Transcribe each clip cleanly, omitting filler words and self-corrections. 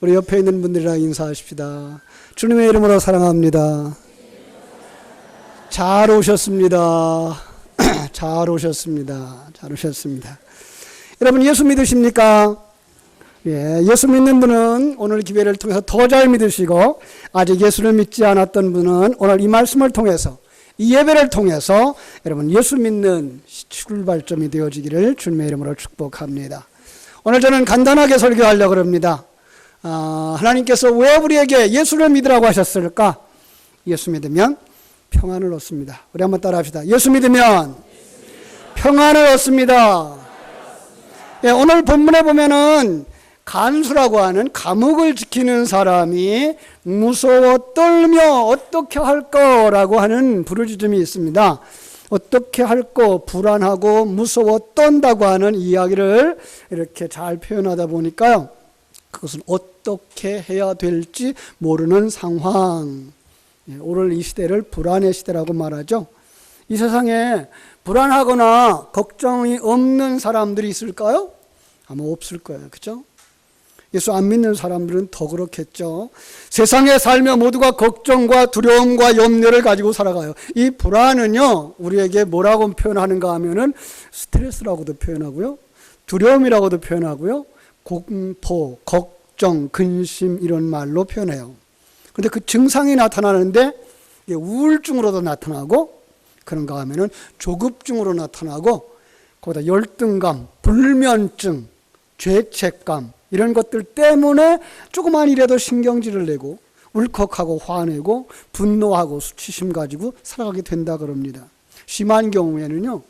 우리 옆에 있는 분들이랑 인사하십시다. 주님의 이름으로 사랑합니다. 잘 오셨습니다. 잘 오셨습니다. 잘 오셨습니다. 여러분 예수 믿으십니까? 예, 예수 믿는 분은 오늘 기회를 통해서 더 잘 믿으시고, 아직 예수를 믿지 않았던 분은 오늘 이 말씀을 통해서, 이 예배를 통해서 여러분 예수 믿는 출발점이 되어지기를 주님의 이름으로 축복합니다. 오늘 저는 간단하게 설교하려고 합니다. 하나님께서 왜 우리에게 예수를 믿으라고 하셨을까? 예수 믿으면 평안을 얻습니다. 우리 한번 따라 합시다. 예수 믿으면 평안을 얻습니다. 예, 오늘 본문에 보면은 간수라고 하는 감옥을 지키는 사람이 무서워 떨며 어떻게 할 거라고 하는 부르짖음이 있습니다. 어떻게 할 거, 불안하고 무서워 떤다고 하는 이야기를 이렇게 잘 표현하다 보니까요, 그것은 어떻게 해야 될지 모르는 상황. 오늘 이 시대를 불안의 시대라고 말하죠. 이 세상에 불안하거나 걱정이 없는 사람들이 있을까요? 아마 없을 거예요. 그렇죠? 예수 안 믿는 사람들은 더 그렇겠죠. 세상에 살며 모두가 걱정과 두려움과 염려를 가지고 살아가요. 이 불안은요, 우리에게 뭐라고 표현하는가 하면은 스트레스라고도 표현하고요, 두려움이라고도 표현하고요, 공포, 걱정, 근심 이런 말로 표현해요. 그런데 그 증상이 나타나는데 우울증으로도 나타나고, 그런가 하면은 조급증으로 나타나고, 거기다 열등감, 불면증, 죄책감 이런 것들 때문에 조그만 일에도 신경질을 내고 울컥하고 화내고 분노하고 수치심 가지고 살아가게 된다 그럽니다. 심한 경우에는요,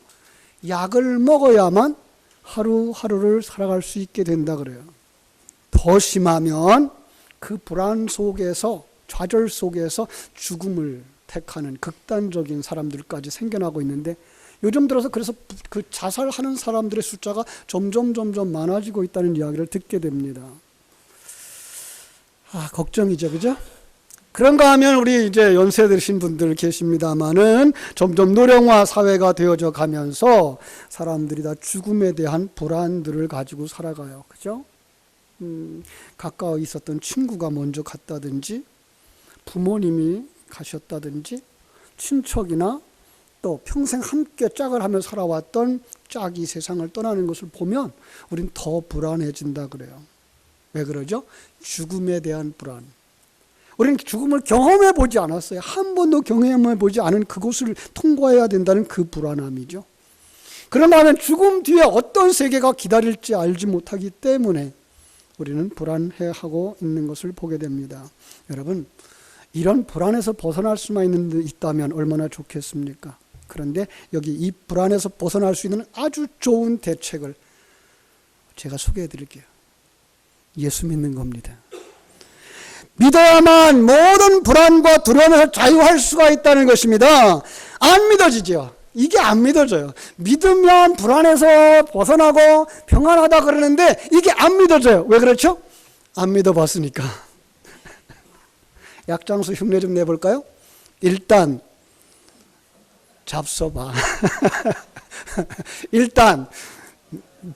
약을 먹어야만 하루하루를 살아갈 수 있게 된다 그래요. 더 심하면 그 불안 속에서, 좌절 속에서 죽음을 택하는 극단적인 사람들까지 생겨나고 있는데, 요즘 들어서 그래서 그 자살하는 사람들의 숫자가 점점 많아지고 있다는 이야기를 듣게 됩니다. 걱정이죠, 그죠? 그런가 하면 우리 이제 연세 드신 분들 계십니다만은 점점 노령화 사회가 되어져 가면서 사람들이 다 죽음에 대한 불안들을 가지고 살아가요, 그죠? 가까이 있었던 친구가 먼저 갔다든지, 부모님이 가셨다든지, 친척이나 또 평생 함께 짝을 하며 살아왔던 짝이 세상을 떠나는 것을 보면 우린 더 불안해진다 그래요. 왜 그러죠? 죽음에 대한 불안. 우리는 죽음을 경험해 보지 않았어요. 한 번도 경험해 보지 않은 그곳을 통과해야 된다는 그 불안함이죠. 그러나 하면 죽음 뒤에 어떤 세계가 기다릴지 알지 못하기 때문에 우리는 불안해하고 있는 것을 보게 됩니다. 여러분, 이런 불안에서 벗어날 수만 있다면 얼마나 좋겠습니까? 그런데 여기 이 불안에서 벗어날 수 있는 아주 좋은 대책을 제가 소개해 드릴게요. 예수 믿는 겁니다. 믿어야만 모든 불안과 두려움에서 자유할 수가 있다는 것입니다. 안 믿어지죠? 이게 안 믿어져요. 믿으면 불안에서 벗어나고 평안하다 그러는데 이게 안 믿어져요. 왜 그렇죠? 안 믿어봤으니까. 약장수 흉내 좀 내볼까요? 일단 잡숴봐. 일단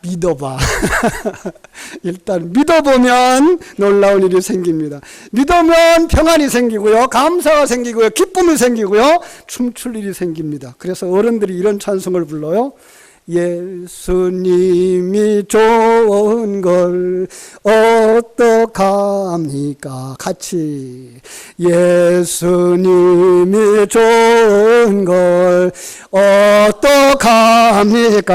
믿어봐. 일단 믿어보면 놀라운 일이 생깁니다. 믿으면 평안이 생기고요, 감사가 생기고요, 기쁨이 생기고요, 춤출 일이 생깁니다. 그래서 어른들이 이런 찬송을 불러요. 예수님이 좋은 걸 어떡합니까? 같이. 예수님이 좋은 걸 어떡합니까?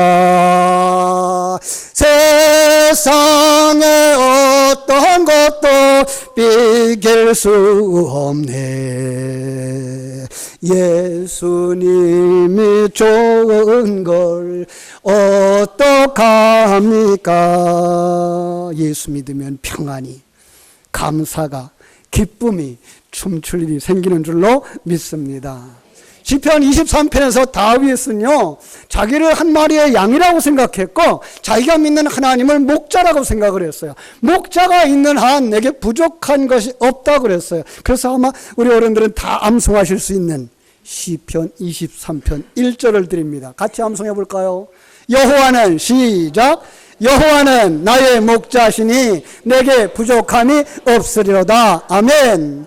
세상에 어떤 것도 비길 수 없네. 예수님이 좋은 걸 어떡합니까? 예수 믿으면 평안이, 감사가, 기쁨이, 춤출 일이 생기는 줄로 믿습니다. 시편 23편에서 다윗은요, 자기를 한 마리의 양이라고 생각했고 자기가 믿는 하나님을 목자라고 생각을 했어요. 목자가 있는 한 내게 부족한 것이 없다고 그랬어요. 그래서 아마 우리 어른들은 다 암송하실 수 있는 시편 23편 1절을 드립니다. 같이 암송해 볼까요? 여호와는 시작, 여호와는 나의 목자시니 내게 부족함이 없으리로다. 아멘.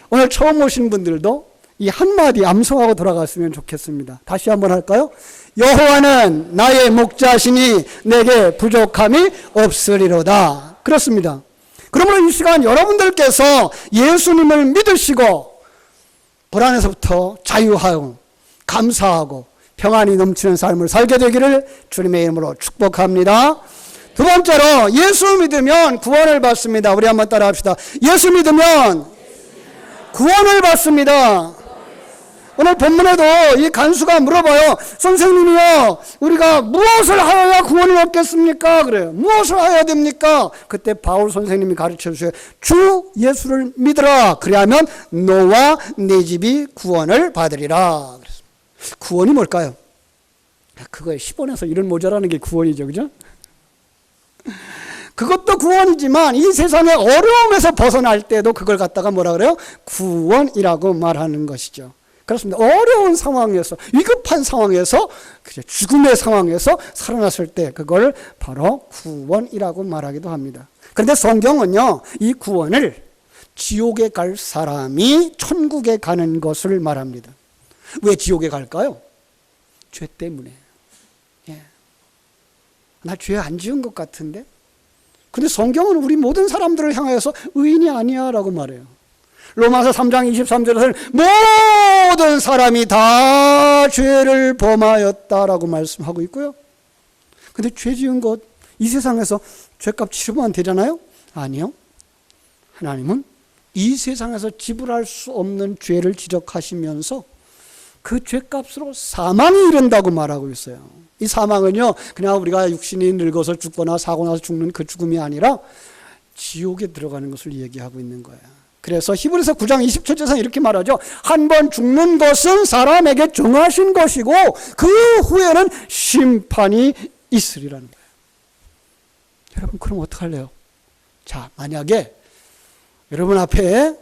오늘 처음 오신 분들도 이 한마디 암송하고 돌아갔으면 좋겠습니다. 다시 한번 할까요? 여호와는 나의 목자시니 내게 부족함이 없으리로다. 그렇습니다. 그러므로 이 시간 여러분들께서 예수님을 믿으시고 불안에서부터 자유하고 감사하고 평안이 넘치는 삶을 살게 되기를 주님의 이름으로 축복합니다. 두 번째로 예수 믿으면 구원을 받습니다. 우리 한번 따라 합시다. 예수 믿으면 구원을 받습니다. 오늘 본문에도 이 간수가 물어봐요. 선생님이요, 우리가 무엇을 하여야 구원을 얻겠습니까? 그래요. 무엇을 하여야 됩니까? 그때 바울 선생님이 가르쳐 주세요. 주 예수를 믿으라. 그리하면 너와 네 집이 구원을 받으리라. 그랬습니다. 구원이 뭘까요? 그거에 10원에서 1원 모자라는 게 구원이죠. 그죠? 그것도 구원이지만 이 세상의 어려움에서 벗어날 때도 그걸 갖다가 뭐라 그래요? 구원이라고 말하는 것이죠. 그렇습니다. 어려운 상황에서, 위급한 상황에서, 죽음의 상황에서 살아났을 때 그걸 바로 구원이라고 말하기도 합니다. 그런데 성경은요, 이 구원을 지옥에 갈 사람이 천국에 가는 것을 말합니다. 왜 지옥에 갈까요? 죄 때문에. 예. 나 죄 안 지은 것 같은데? 근데 성경은 우리 모든 사람들을 향하여서 의인이 아니야 라고 말해요. 로마서 3장 23절에서는 모든 사람이 다 죄를 범하였다라고 말씀하고 있고요. 근데 죄 지은 것, 이 세상에서 죄값 치르면 되잖아요? 아니요. 하나님은 이 세상에서 지불할 수 없는 죄를 지적하시면서 그 죄값으로 사망이 이른다고 말하고 있어요. 이 사망은요, 그냥 우리가 육신이 늙어서 죽거나 사고 나서 죽는 그 죽음이 아니라 지옥에 들어가는 것을 얘기하고 있는 거예요. 그래서 히브리서 9장 27절에서 이렇게 말하죠. 한 번 죽는 것은 사람에게 정하신 것이고 그 후에는 심판이 있으리라는 거예요. 여러분, 그럼 어떡할래요? 자, 만약에 여러분 앞에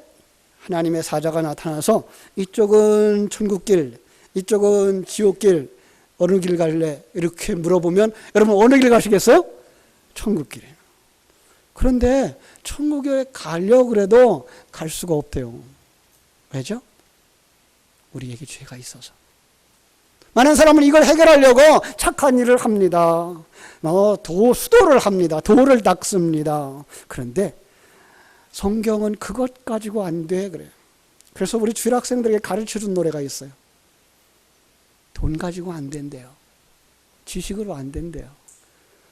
하나님의 사자가 나타나서 이쪽은 천국길, 이쪽은 지옥길, 어느 길 갈래? 이렇게 물어보면 여러분 어느 길 가시겠어요? 천국길이에요. 그런데 천국에 가려고 해도 갈 수가 없대요. 왜죠? 우리에게 죄가 있어서. 많은 사람은 이걸 해결하려고 착한 일을 합니다. 수도를 합니다. 도를 닦습니다. 그런데 성경은 그것 가지고 안 돼 그래요. 그래서 우리 주일학생들에게 가르쳐준 노래가 있어요. 돈 가지고 안 된대요. 지식으로 안 된대요.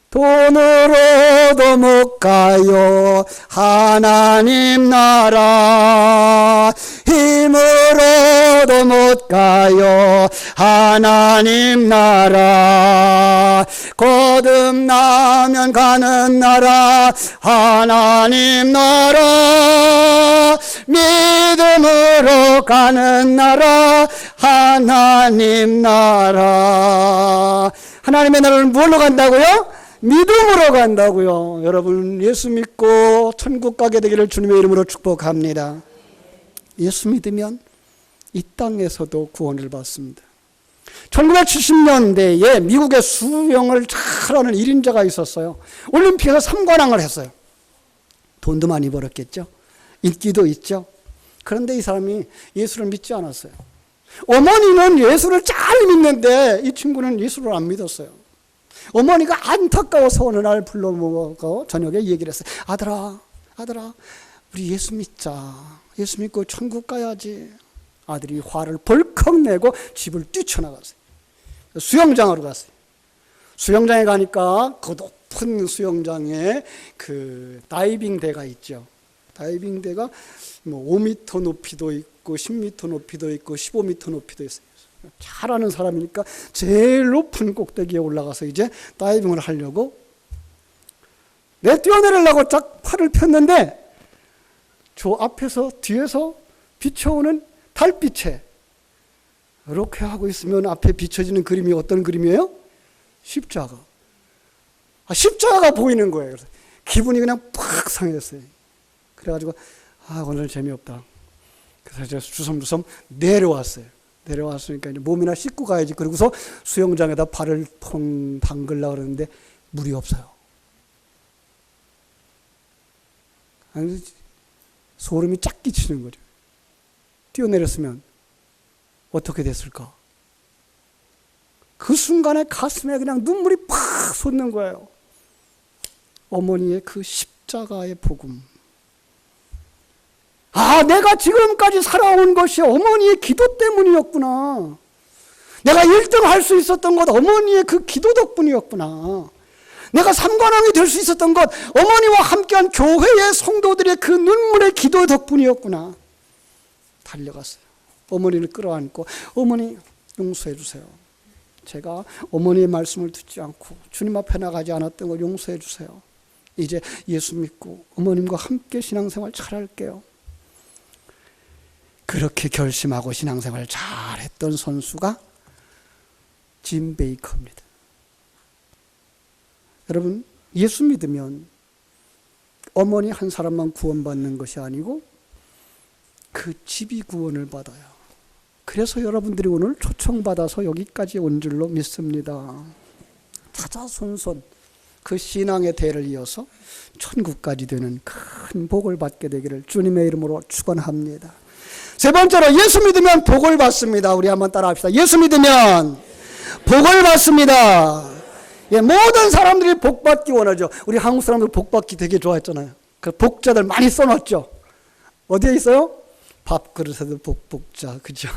돈으로도 못 가요 하나님 나라, 힘으로도 못 가요 하나님 나라, 거듭나면 가는 나라 하나님 나라, 믿음으로 가는 나라 하나님 나라. 하나님의 나라를 뭘로 간다고요? 믿음으로 간다고요. 여러분, 예수 믿고 천국 가게 되기를 주님의 이름으로 축복합니다. 예수 믿으면 이 땅에서도 구원을 받습니다. 1970년대에 미국의 수영을 잘하는 1인자가 있었어요. 올림픽에서 3관왕을 했어요. 돈도 많이 벌었겠죠. 인기도 있죠. 그런데 이 사람이 예수를 믿지 않았어요. 어머니는 예수를 잘 믿는데 이 친구는 예수를 안 믿었어요. 어머니가 안타까워서 어느 날 불러모고 저녁에 얘기를 했어요. 아들아, 우리 예수 믿자. 예수 믿고 천국 가야지. 아들이 화를 벌컥 내고 집을 뛰쳐나갔어요. 수영장으로 갔어요. 수영장에 가니까 그 높은 수영장에 그 다이빙대가 있죠. 다이빙대가 뭐 5m 높이도 있고 10m 높이도 있고 15m 높이도 있어요. 잘하는 사람이니까 제일 높은 꼭대기에 올라가서 이제 다이빙을 하려고 뛰어내리려고 딱 팔을 폈는데 저 앞에서 뒤에서 비춰오는 달빛에 이렇게 하고 있으면 앞에 비춰지는 그림이 어떤 그림이에요? 십자가. 십자가가 보이는 거예요. 그래서 기분이 그냥 팍 상했어요. 그래가지고 오늘 재미없다. 그래서 제가 주섬주섬 내려왔어요. 내려왔으니까 이제 몸이나 씻고 가야지. 그러고서 수영장에다 발을 통 담글려고 그러는데 물이 없어요. 소름이 쫙 끼치는 거죠. 뛰어내렸으면 어떻게 됐을까? 그 순간에 가슴에 그냥 눈물이 팍 솟는 거예요. 어머니의 그 십자가의 복음. 아, 내가 지금까지 살아온 것이 어머니의 기도 때문이었구나. 내가 1등 할 수 있었던 것 어머니의 그 기도 덕분이었구나. 내가 삼관왕이 될 수 있었던 것 어머니와 함께한 교회의 성도들의 그 눈물의 기도 덕분이었구나. 달려갔어요. 어머니를 끌어안고 어머니 용서해 주세요. 제가 어머니의 말씀을 듣지 않고 주님 앞에 나가지 않았던 걸 용서해 주세요. 이제 예수 믿고 어머님과 함께 신앙생활 잘할게요. 그렇게 결심하고 신앙생활 잘했던 선수가 짐 베이커입니다. 여러분, 예수 믿으면 어머니 한 사람만 구원받는 것이 아니고 그 집이 구원을 받아요. 그래서 여러분들이 오늘 초청받아서 여기까지 온 줄로 믿습니다. 자자손손 그 신앙의 대를 이어서 천국까지 되는 큰 복을 받게 되기를 주님의 이름으로 축원합니다. 세 번째로 예수 믿으면 복을 받습니다. 우리 한번 따라합시다. 예수 믿으면 복을 받습니다. 예, 모든 사람들이 복 받기 원하죠. 우리 한국 사람들 복 받기 되게 좋아했잖아요. 그 복자들 많이 써놨죠. 어디에 있어요? 밥그릇에도 복복자, 그죠?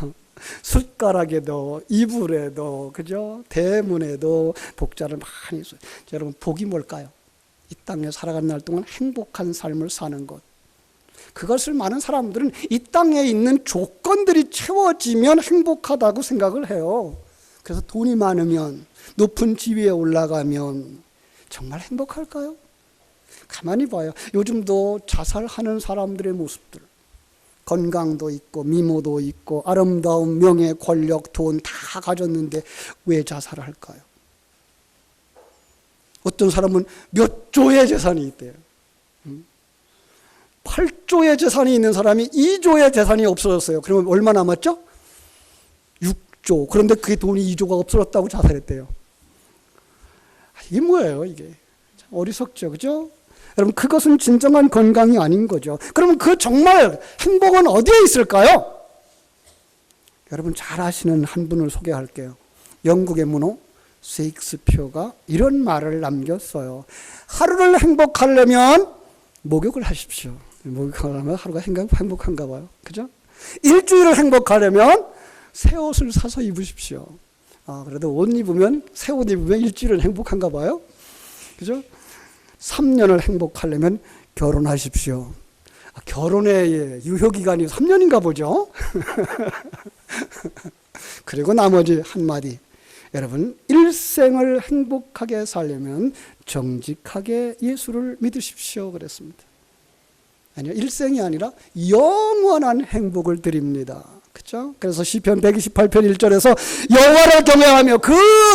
숟가락에도, 이불에도, 그죠? 대문에도 복자를 많이 써요. 여러분, 복이 뭘까요? 이 땅에 살아가는 날 동안 행복한 삶을 사는 것. 그것을 많은 사람들은 이 땅에 있는 조건들이 채워지면 행복하다고 생각을 해요. 그래서 돈이 많으면, 높은 지위에 올라가면 정말 행복할까요? 가만히 봐요. 요즘도 자살하는 사람들의 모습들. 건강도 있고 미모도 있고 아름다운 명예, 권력, 돈 다 가졌는데 왜 자살을 할까요? 어떤 사람은 몇 조의 재산이 있대요. 8조의 재산이 있는 사람이 2조의 재산이 없어졌어요. 그러면 얼마 남았죠? 6조. 그런데 그게 돈이 2조가 없어졌다고 자살했대요. 이게 뭐예요, 이게? 참 어리석죠, 그죠? 여러분, 그것은 진정한 건강이 아닌 거죠. 그러면 그 정말 행복은 어디에 있을까요? 여러분 잘 아시는 한 분을 소개할게요. 영국의 문호 세익스피어가 이런 말을 남겼어요. 하루를 행복하려면 목욕을 하십시오. 목욕하려면 하루가 행복한가 봐요. 그죠? 일주일을 행복하려면 새 옷을 사서 입으십시오. 그래도 옷 입으면, 새 옷 입으면 일주일은 행복한가 봐요. 그죠? 3년을 행복하려면 결혼하십시오. 결혼의 유효기간이 3년인가 보죠. 그리고 나머지 한마디. 여러분, 일생을 행복하게 살려면 정직하게 예수를 믿으십시오. 그랬습니다. 아니요, 일생이 아니라 영원한 행복을 드립니다. 그렇죠? 그래서 시편 128편 1절에서 여호와를 경외하며 그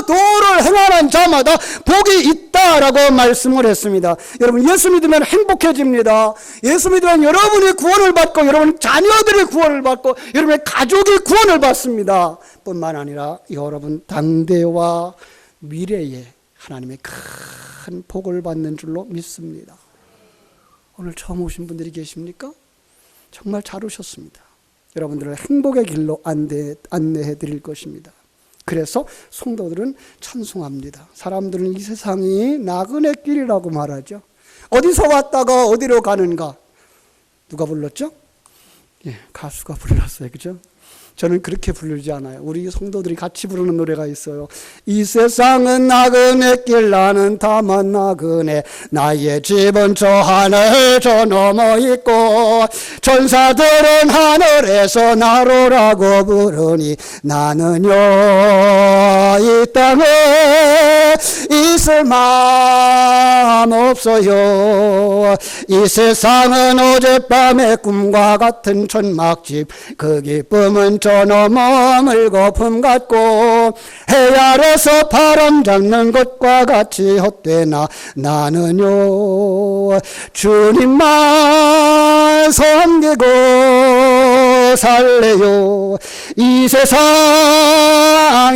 도를 행하는 자마다 복이 있다라고 말씀을 했습니다. 여러분, 예수 믿으면 행복해집니다. 예수 믿으면 여러분이 구원을 받고 여러분 자녀들이 구원을 받고 여러분의 가족이 구원을 받습니다. 뿐만 아니라 여러분 당대와 미래에 하나님의 큰 복을 받는 줄로 믿습니다. 오늘 처음 오신 분들이 계십니까? 정말 잘 오셨습니다. 여러분들을 행복의 길로 안내해 드릴 것입니다. 그래서 성도들은 찬송합니다. 사람들은 이 세상이 나그네 길이라고 말하죠. 어디서 왔다가 어디로 가는가? 누가 불렀죠? 예, 가수가 불렀어요. 그죠? 저는 그렇게 부르지 않아요. 우리 성도들이 같이 부르는 노래가 있어요. 이 세상은 나그네 길, 나는 다만 나그네. 나의 집은 저 하늘 저 너머 있고 천사들은 하늘에서 나로라고 부르니 나는요 이 땅에 있을 마음 없어요. 이 세상은 어젯밤의 꿈과 같은 천막집, 그 기쁨은 저 너머 물거품 같고 해 아래서 바람 잡는 것과 같이 헛되나 나는요 주님만 섬기고 살래요. 이 세상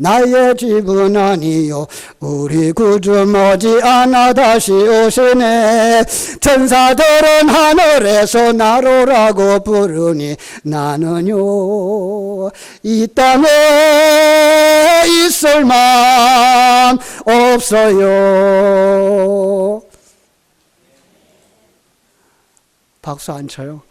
나의 집은 아니요 우리 구주 머지않아 다시 오시네. 천사들은 하늘에서 나로라고 부르니 나는요 이 땅에 있을 맘 없어요. 박수 안 쳐요?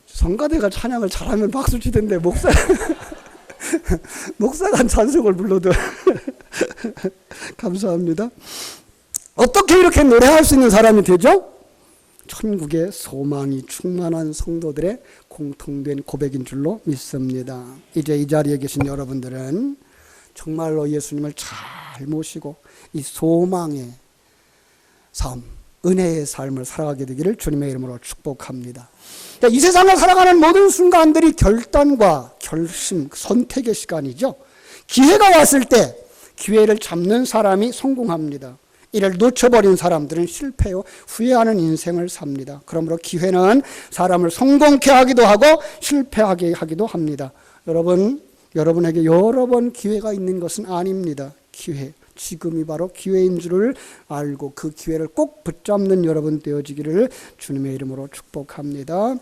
성가대가 찬양을 잘하면 박수 치던데 목사가 찬송을 불러도 감사합니다. 어떻게 이렇게 노래할 수 있는 사람이 되죠? 천국의 소망이 충만한 성도들의 공통된 고백인 줄로 믿습니다. 이제 이 자리에 계신 여러분들은 정말로 예수님을 잘 모시고 이 소망의 삶, 은혜의 삶을 살아가게 되기를 주님의 이름으로 축복합니다. 이 세상을 살아가는 모든 순간들이 결단과 결심, 선택의 시간이죠. 기회가 왔을 때 기회를 잡는 사람이 성공합니다. 이를 놓쳐버린 사람들은 실패요 후회하는 인생을 삽니다. 그러므로 기회는 사람을 성공케 하기도 하고 실패하게 하기도 합니다. 여러분에게 여러 번 기회가 있는 것은 아닙니다. 기회, 지금이 바로 기회인 줄을 알고 그 기회를 꼭 붙잡는 여러분 되어지기를 주님의 이름으로 축복합니다.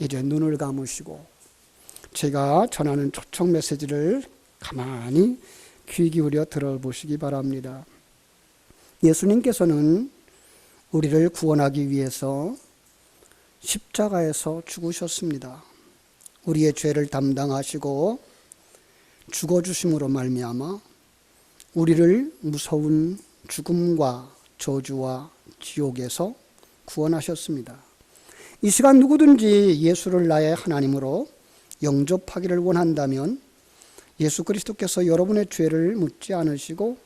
이제 눈을 감으시고 제가 전하는 초청 메시지를 가만히 귀 기울여 들어보시기 바랍니다. 예수님께서는 우리를 구원하기 위해서 십자가에서 죽으셨습니다. 우리의 죄를 담당하시고 죽어주심으로 말미암아 우리를 무서운 죽음과 저주와 지옥에서 구원하셨습니다. 이 시간 누구든지 예수를 나의 하나님으로 영접하기를 원한다면 예수 그리스도께서 여러분의 죄를 묻지 않으시고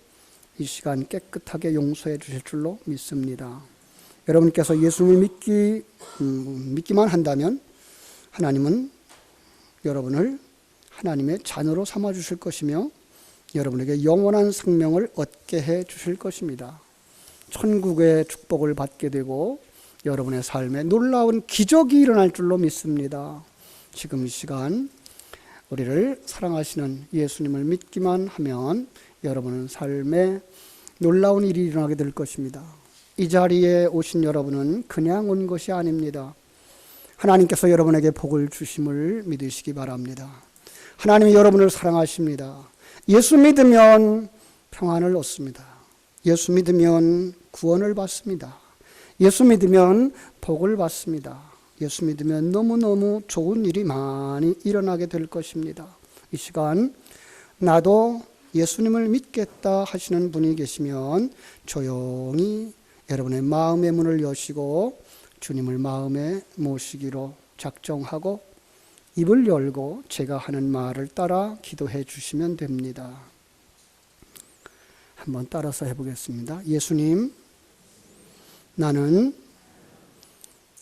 이 시간 깨끗하게 용서해 주실 줄로 믿습니다. 여러분께서 예수님을 믿기만 한다면 하나님은 여러분을 하나님의 자녀로 삼아 주실 것이며 여러분에게 영원한 생명을 얻게 해 주실 것입니다. 천국의 축복을 받게 되고 여러분의 삶에 놀라운 기적이 일어날 줄로 믿습니다. 지금 이 시간 우리를 사랑하시는 예수님을 믿기만 하면 여러분은 삶에 놀라운 일이 일어나게 될 것입니다. 이 자리에 오신 여러분은 그냥 온 것이 아닙니다. 하나님께서 여러분에게 복을 주심을 믿으시기 바랍니다. 하나님이 여러분을 사랑하십니다. 예수 믿으면 평안을 얻습니다. 예수 믿으면 구원을 받습니다. 예수 믿으면 복을 받습니다. 예수 믿으면 너무너무 좋은 일이 많이 일어나게 될 것입니다. 이 시간 나도 예수님을 믿겠다 하시는 분이 계시면 조용히 여러분의 마음의 문을 여시고 주님을 마음에 모시기로 작정하고 입을 열고 제가 하는 말을 따라 기도해 주시면 됩니다. 한번 따라서 해보겠습니다. 예수님, 나는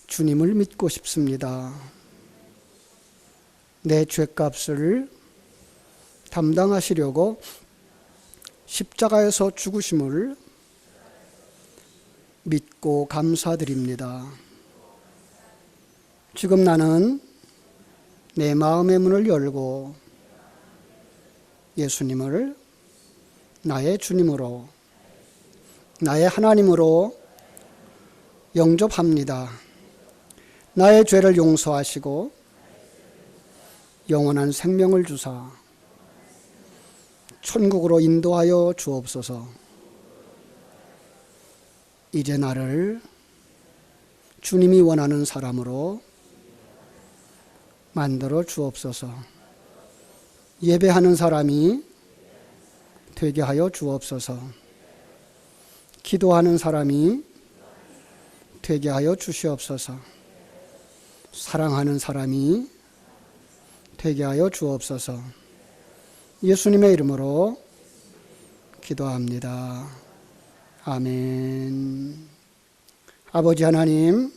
주님을 믿고 싶습니다. 내 죄값을 담당하시려고 십자가에서 죽으심을 믿고 감사드립니다. 지금 나는 내 마음의 문을 열고 예수님을 나의 주님으로, 나의 하나님으로 영접합니다. 나의 죄를 용서하시고 영원한 생명을 주사 천국으로 인도하여 주옵소서. 이제 나를 주님이 원하는 사람으로 만들어 주옵소서. 예배하는 사람이 되게 하여 주옵소서. 기도하는 사람이 되게 하여 주시옵소서. 사랑하는 사람이 되게 하여 주옵소서. 예수님의 이름으로 기도합니다. 아멘. 아버지 하나님,